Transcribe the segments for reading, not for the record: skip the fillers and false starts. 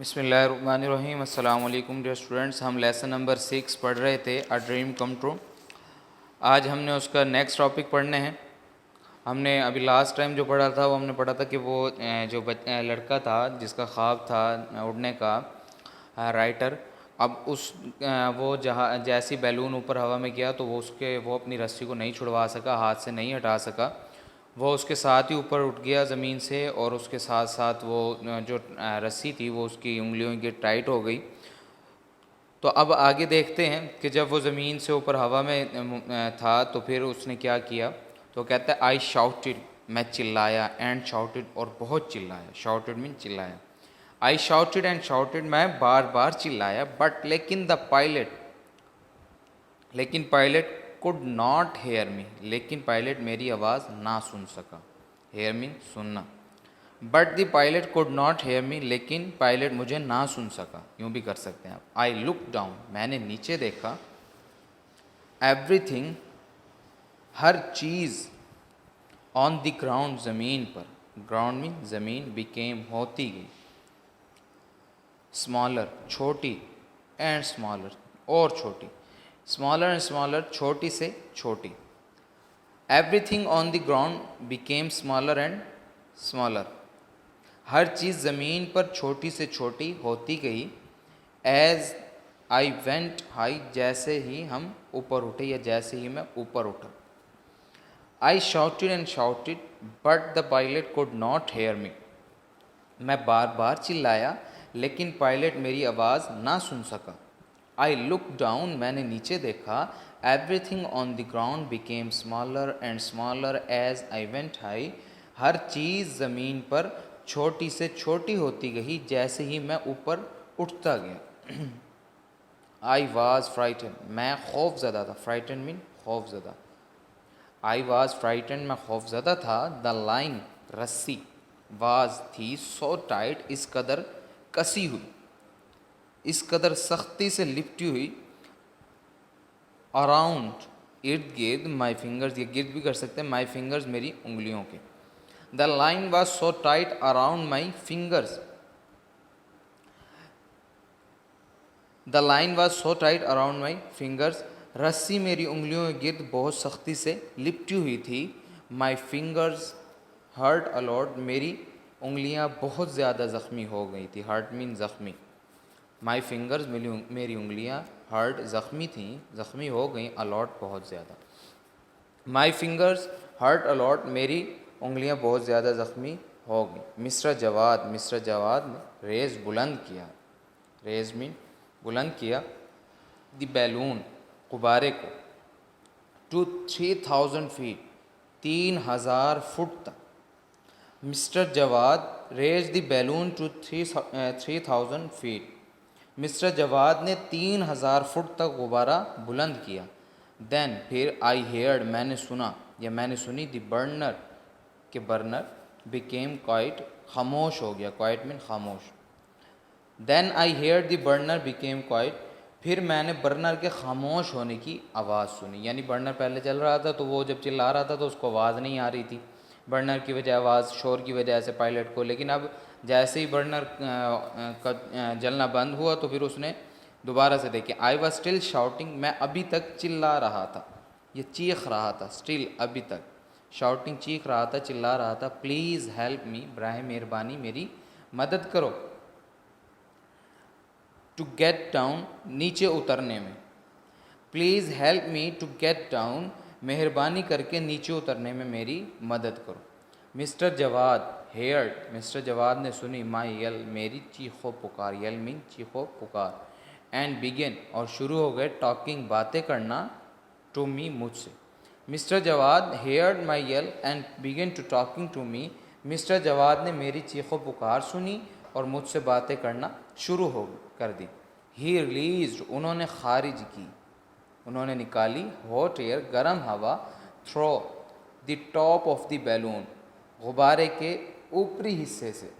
बिस्मिल्लाहिर्रहमानिर्रहीम। अस्सलाम वालेकुम डियर स्टूडेंट्स। हम लेसन नंबर 6 पढ़ रहे थे, अ ड्रीम कम ट्रू। आज हमने उसका नेक्स्ट टॉपिक पढ़ने हैं। हमने अभी लास्ट टाइम जो पढ़ा था वो हमने पढ़ा था कि वो जो लड़का था जिसका ख्वाब था उड़ने का, राइटर, अब उस वो जहाँ जैसी बैलून ऊपर हवा में गया तो वो अपनी रस्सी को नहीं छुड़वा सका, हाथ से नहीं हटा सका। वो उसके साथ ही ऊपर उठ गया ज़मीन से, और उसके साथ साथ वो जो रस्सी थी वो उसकी उंगलियों की टाइट हो गई। तो अब आगे देखते हैं कि जब वो ज़मीन से ऊपर हवा में था तो फिर उसने क्या किया। तो कहता है आई शाउटेड, मैं चिल्लाया, एंड शाउटेड, और बहुत चिल्लाया। शाउटेड मीन चिल्लाया। आई शाउटेड एंड शाउटेड, मैं बार बार चिल्लाया, बट लेकिन pilot could not hear me, लेकिन पायलट मेरी आवाज़ ना सुन सका। हेयर मीन सुनना। But the pilot could not hear me, लेकिन पायलट मुझे ना सुन सका। यूँ भी कर सकते हैं आप। आई लुक डाउन, मैंने नीचे देखा। Everything, her cheese, on the ground, ज़मीन पर, ग्राउंड मीन ज़मीन, बिकेम होती गई, स्मॉलर छोटी, एंड स्मॉलर और छोटी, स्मॉलर एंड स्मॉलर छोटी से छोटी। Everything on the ground became smaller and smaller, हर चीज़ ज़मीन पर छोटी से छोटी होती गई। एज आई वेंट हाई, जैसे ही हम ऊपर उठे या जैसे ही मैं ऊपर उठा। I shouted and shouted, but the pilot could not hear me, मैं बार बार चिल्लाया लेकिन पायलट मेरी आवाज़ ना सुन सका। आई लुक डाउन, मैंने नीचे देखा। Everything on the ground became smaller and smaller as I went high, हर चीज़ ज़मीन पर छोटी से छोटी होती गई जैसे ही मैं ऊपर उठता गया। आई वॉज फ्राइटन, मैं खौफज़दा था। फ्राइटन मीन खौफज़दा। आई वॉज फ्राइटन, मैं खौफज़दा था। द लाइन, रस्सी, वाज थी, सो टाइट, इस कदर कसी हुई, इस कदर सख्ती से लिपटी हुई, अराउंड, इर्द गिर्द, माई फिंगर्स, ये गिर्द भी कर सकते हैं, माई फिंगर्स, मेरी उंगलियों के। The line was so tight around my fingers, the line was so tight around my fingers, रस्सी मेरी उंगलियों के गिर्द बहुत सख्ती से लिपटी हुई थी। माई फिंगर्स हर्ट अलॉट, मेरी उंगलियां बहुत ज़्यादा ज़ख्मी हो गई थी। हर्ट मीन ज़ख्मी। माई फिंगर्स, मेरी उंगलियां, हर्ट ज़ख्मी थी, ज़ख्मी हो गई, अलॉट बहुत ज़्यादा। माई फिंगर्स हर्ट अलॉट, मेरी उंगलियां बहुत ज़्यादा ज़ख्मी हो गई। मिस्टर जवाद, मिस्टर जवाद ने रेज़, बुलंद किया, रेज़ मीन बुलंद किया, द बैलून, गुब्बारे को, टू 3000 फीट, 3000 फुट तक। Mister Jawad raise the balloon to 3000 feet, mister Jawad ने 3000 फुट तक गुब्बारा बुलंद किया। देन, फिर, आई हेयर्ड, मैंने सुना या मैंने सुनी, द बर्नर, के बर्नर, बिकेम क्वाइट, खामोश हो गया। क्वाइट मीन खामोश। Then I hear the burner became quiet, फिर मैंने बर्नर के खामोश होने की आवाज़ सुनी। यानी बर्नर पहले चल रहा था तो वो जब चिल्ला रहा था तो उसको आवाज़ नहीं आ रही थी, बर्नर की वजह, आवाज़ शोर की वजह से पायलट को। लेकिन अब जैसे ही बर्नर का जलना बंद हुआ तो फिर उसने दोबारा से देखी। आई वॉज स्टिल शाउटिंग, मैं अभी तक चिल्ला रहा था, ये चीख रहा था। स्टिल, अभी तक, शाउटिंग, चीख रहा था, चिल्ला रहा था। प्लीज़ हेल्प मी, बराह मेहरबानी मेरी मदद करो। टू गेट डाउन, नीचे उतरने में। Please help me to get down, मेहरबानी करके नीचे उतरने में मेरी मदद करो। Mister Jawad heard, mister Jawad ने सुनी, माई यल, मेरी चीखो पुकार, यल मीन चीखो पुकार। एंड बिगेन, और शुरू हो गए, टॉकिंग, बातें करना, टू मी, मुझसे। Mister Jawad heard my yell and began to talking to me, mister Jawad ने मेरी चीखो पुकार सुनी और मुझसे बातें करना शुरू हो कर दी। ही रिलीज, उन्होंने खारिज की, उन्होंने निकाली, हॉट एयर, गर्म हवा, through the top of the balloon, गुब्बारे के ऊपरी हिस्से से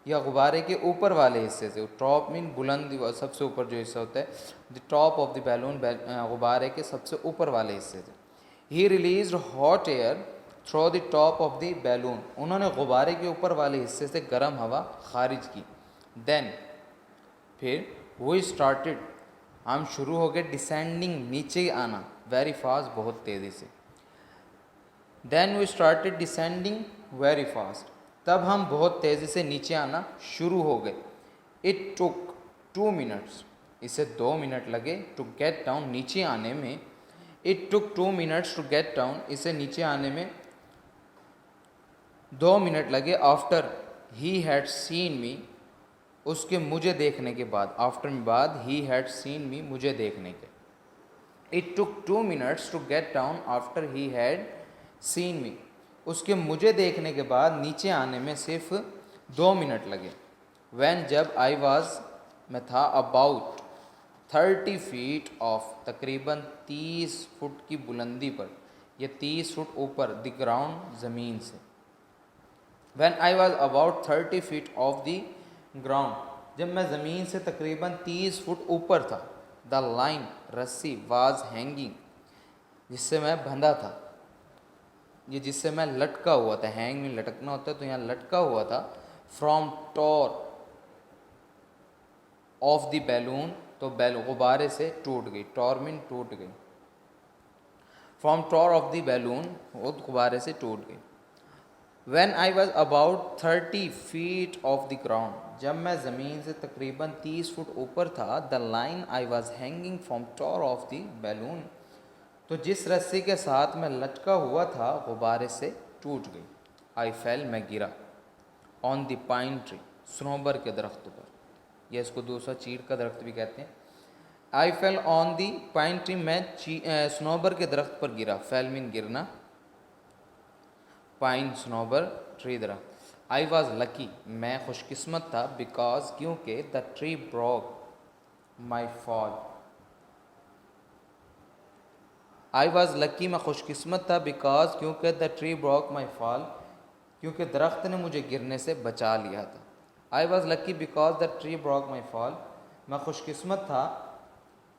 या गुब्बारे के ऊपर वाले हिस्से से। टॉप मीन बुलंद, सबसे ऊपर जो हिस्सा होता है, the top of the balloon, गुब्बारे के सबसे ऊपर वाले हिस्से से। ही release hot air through the top of the balloon, उन्होंने गुब्बारे के ऊपर वाले हिस्से से गर्म हवा खारिज की। देन, फिर वो स्टार्टेड, हम शुरू हो गए, डिसेंडिंग, नीचे आना, वेरी फास्ट, बहुत तेज़ी से। Then we started descending very fast, तब हम बहुत तेज़ी से नीचे आना शुरू हो गए। इट टुक 2 मिनट्स, इसे 2 मिनट लगे, टू गेट डाउन, नीचे आने में। It took 2 minutes to get down, इसे नीचे आने में 2 मिनट लगे। After he had seen me, उसके मुझे देखने के बाद, आफ्टर में बाद, ही हैड सीन मी, मुझे देखने के। It took 2 minutes to get down after he had seen me, उसके मुझे देखने के बाद नीचे आने में सिर्फ 2 मिनट लगे। वैन, जब, आई वॉज, मैं था, अबाउट 30 फीट ऑफ, तकरीबन 30 फुट की बुलंदी पर, यह 30 फुट ऊपर, द ग्राउंड, ज़मीन से। When I was about 30 feet of the ground, जब मैं ज़मीन से तकरीबन 30 फुट ऊपर था। द लाइन, रस्सी, वाज हैंगिंग, जिससे मैं बंधा था, ये जिससे मैं लटका हुआ था, हैंग में लटकना होता है, तो यहाँ लटका हुआ था। From tore of the balloon, तो गुब्बारे से टूट गई, टॉर मीन टूट गई। From tore of the balloon, वो गुब्बारे से टूट गई। When I was about 30 feet off the ground, जब मैं ज़मीन से तकरीबन 30 फुट ऊपर था। The line I was hanging from top of the balloon, तो जिस रस्सी के साथ मैं लटका हुआ था गुब्बारे से टूट गई। I fell, मैं गिरा। On the pine tree, Sanobar के दरख्त पर, या इसको दूसरा चीड़ का दरख्त भी कहते हैं। I fell on the pine tree, मैं सनोबर के दरख्त पर गिरा। Fell मीन गिरना, पाइन, सनोबर, ट्री, दरख्त। आई वॉज लकी, मैं खुशकिस्मत था, बिकॉज, क्योंकि, the tree broke my fall. I was lucky, मैं खुशकिस्मत था, बिकॉज, क्योंकि, the tree broke my fall, क्योंकि दरख्त ने मुझे गिरने से बचा लिया था। I was lucky because the tree broke my fall, मैं खुशकिस्मत था,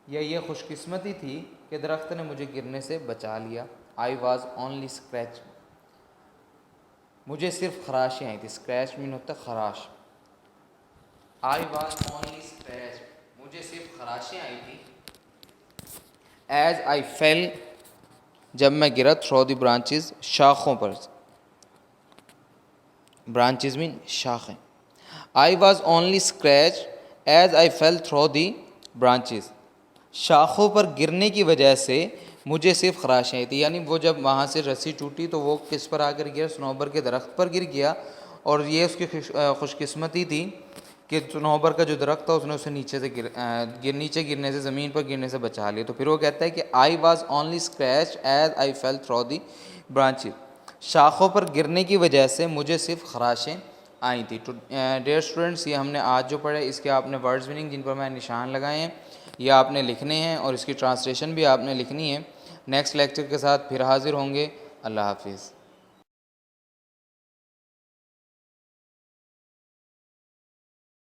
या ये खुशकिस्मती थी कि दरख्त ने मुझे गिरने से बचा लिया। आई वॉज ओनली स्क्रैच, मुझे सिर्फ खराशें आई थी। स्क्रैच मीन होता है खराश। आई वॉज ओनली स्क्रैच, मुझे सिर्फ खराशें आई थी। एज आई फेल, जब मैं गिरा, थ्रो द ब्रांचेस, शाखों पर, ब्रांचेस मीन शाखें। I was only scratch as I fell through the branches, शाखों पर गिरने की वजह से मुझे सिर्फ खराशें आई थी। यानी वो जब वहाँ से रस्सी टूटी तो वो किस पर आकर गिरा, सनोबर के दरख्त पर गिर गया। और ये उसकी खुशकिस्मती थी कि सनोबर का जो दरख्त था उसने उसे नीचे से नीचे गिरने से, ज़मीन पर गिरने से बचा लिया। तो फिर वो कहता है कि I was only scratch as I fell through the branches, शाखों पर गिरने की वजह से मुझे सिर्फ खराशें आई थी। तो डियर स्टूडेंट्स, ये हमने आज जो पढ़े इसके आपने वर्ड्स मीनिंग जिन पर मैं निशान लगाए हैं ये आपने लिखने हैं और इसकी ट्रांसलेशन भी आपने लिखनी है। नेक्स्ट लेक्चर के साथ फिर हाज़िर होंगे। अल्लाह हाफिज़।